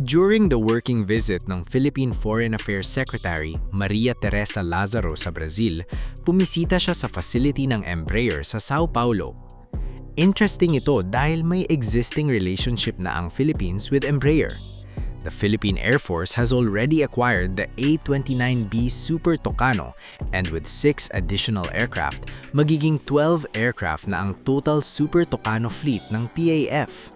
During the working visit ng Philippine Foreign Affairs Secretary Maria Teresa Lazaro sa Brazil, pumisita siya sa facility ng Embraer sa Sao Paulo. Interesting ito dahil may existing relationship na ang Philippines with Embraer. The Philippine Air Force has already acquired the A-29B Super Tucano, and with 6 additional aircraft, magiging 12 aircraft na ang total Super Tucano fleet ng PAF.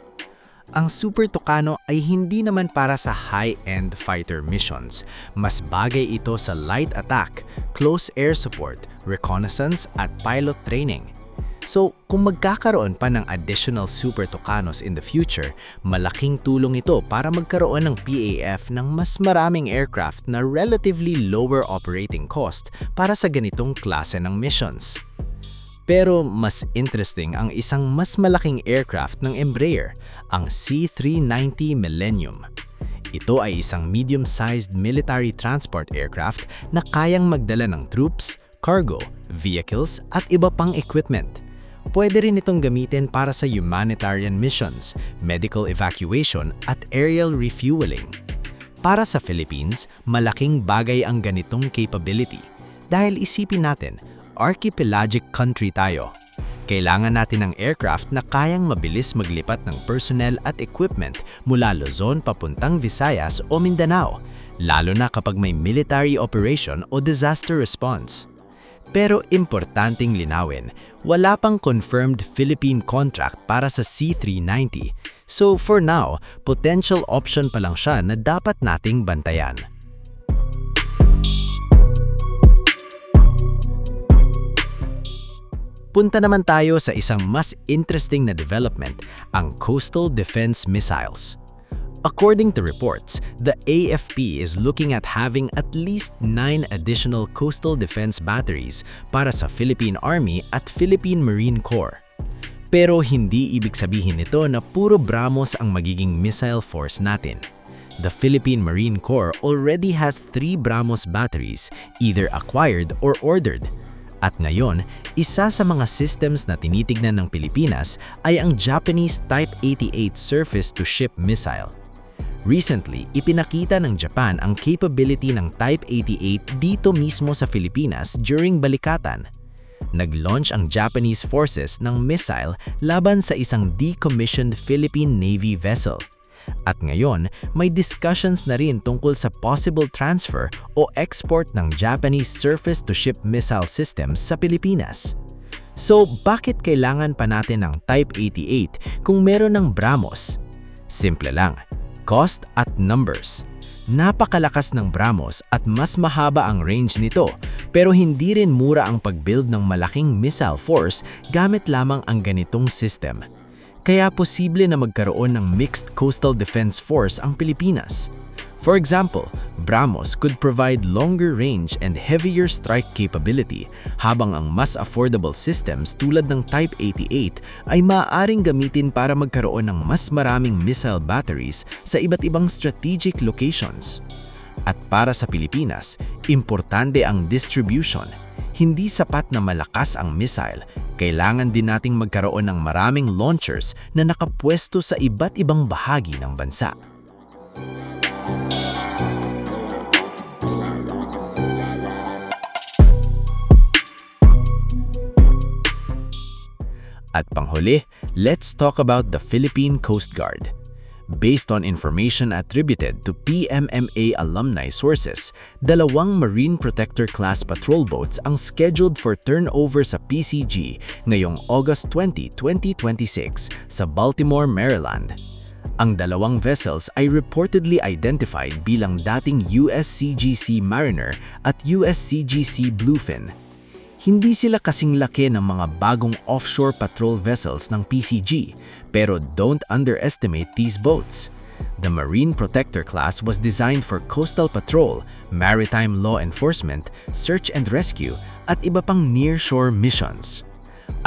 Ang Super Tucano ay hindi naman para sa high-end fighter missions. Mas bagay ito sa light attack, close air support, reconnaissance at pilot training. So, kung magkakaroon pa ng additional Super Tucanos in the future, malaking tulong ito para magkaroon ng PAF ng mas maraming aircraft na relatively lower operating cost para sa ganitong klase ng missions. Pero mas interesting ang isang mas malaking aircraft ng Embraer, ang C-390 Millennium. Ito ay isang medium-sized military transport aircraft na kayang magdala ng troops, cargo, vehicles at iba pang equipment. Pwede rin itong gamitin para sa humanitarian missions, medical evacuation at aerial refueling. Para sa Philippines, malaking bagay ang ganitong capability. Dahil isipin natin, archipelagic country tayo. Kailangan natin ng aircraft na kayang mabilis maglipat ng personnel at equipment mula Luzon papuntang Visayas o Mindanao, lalo na kapag may military operation o disaster response. Pero importanteng linawin, wala pang confirmed Philippine contract para sa C-390. So for now, potential option pa lang siya na dapat nating bantayan. Punta naman tayo sa isang mas interesting na development, ang Coastal Defense Missiles. According to reports, the AFP is looking at having at least 9 additional coastal defense batteries para sa Philippine Army at Philippine Marine Corps. Pero hindi ibig sabihin nito na puro BrahMos ang magiging missile force natin. The Philippine Marine Corps already has 3 BrahMos batteries, either acquired or ordered. At ngayon, isa sa mga systems na tinitignan ng Pilipinas ay ang Japanese Type 88 surface-to-ship missile. Recently, ipinakita ng Japan ang capability ng Type 88 dito mismo sa Pilipinas during Balikatan. Nag-launch ang Japanese forces ng missile laban sa isang decommissioned Philippine Navy vessel. At ngayon, may discussions na rin tungkol sa possible transfer o export ng Japanese surface-to-ship missile systems sa Pilipinas. So, bakit kailangan pa natin ng Type 88 kung meron ng BrahMos? Simple lang, cost at numbers. Napakalakas ng BrahMos at mas mahaba ang range nito, pero hindi rin mura ang pag-build ng malaking missile force gamit lamang ang ganitong system. Kaya posible na magkaroon ng mixed coastal defense force ang Pilipinas. For example, BrahMos could provide longer range and heavier strike capability, habang ang mas affordable systems tulad ng Type 88 ay maaaring gamitin para magkaroon ng mas maraming missile batteries sa iba't ibang strategic locations. At para sa Pilipinas, importante ang distribution. Hindi sapat na malakas ang missile. Kailangan din nating magkaroon ng maraming launchers na nakapwesto sa iba't ibang bahagi ng bansa. At panghuli, let's talk about the Philippine Coast Guard. Based on information attributed to PMMA alumni sources, 2 Marine Protector class patrol boats ang scheduled for turnover sa PCG ngayong August 20, 2026 sa Baltimore, Maryland. Ang 2 vessels ay reportedly identified bilang dating USCGC Mariner at USCGC Bluefin. Hindi sila kasing laki ng mga bagong offshore patrol vessels ng PCG, pero don't underestimate these boats. The Marine Protector class was designed for coastal patrol, maritime law enforcement, search and rescue, at iba pang nearshore missions.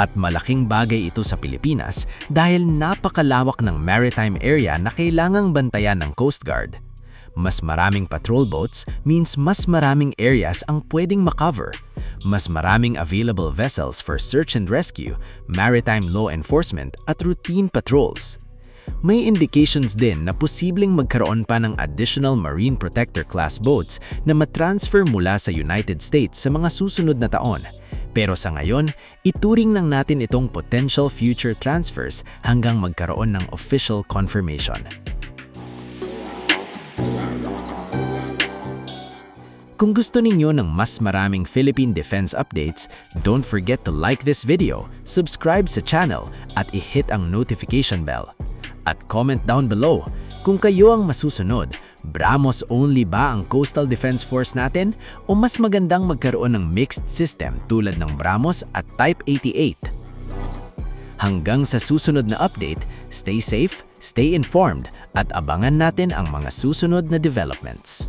At malaking bagay ito sa Pilipinas dahil napakalawak ng maritime area na kailangang bantayan ng Coast Guard. Mas maraming patrol boats means mas maraming areas ang pwedeng makover. Mas maraming available vessels for search and rescue, maritime law enforcement at routine patrols. May indications din na posibleng magkaroon pa ng additional Marine Protector Class boats na matransfer mula sa United States sa mga susunod na taon. Pero sa ngayon, ituring lang natin itong potential future transfers hanggang magkaroon ng official confirmation. Kung gusto ninyo ng mas maraming Philippine Defense updates, don't forget to like this video, subscribe sa channel, at i-hit ang notification bell. At comment down below kung kayo ang masusunod, BrAMos only ba ang Coastal Defense Force natin o mas magandang magkaroon ng mixed system tulad ng BrAMos at Type 88? Hanggang sa susunod na update, stay safe, stay informed, at abangan natin ang mga susunod na developments.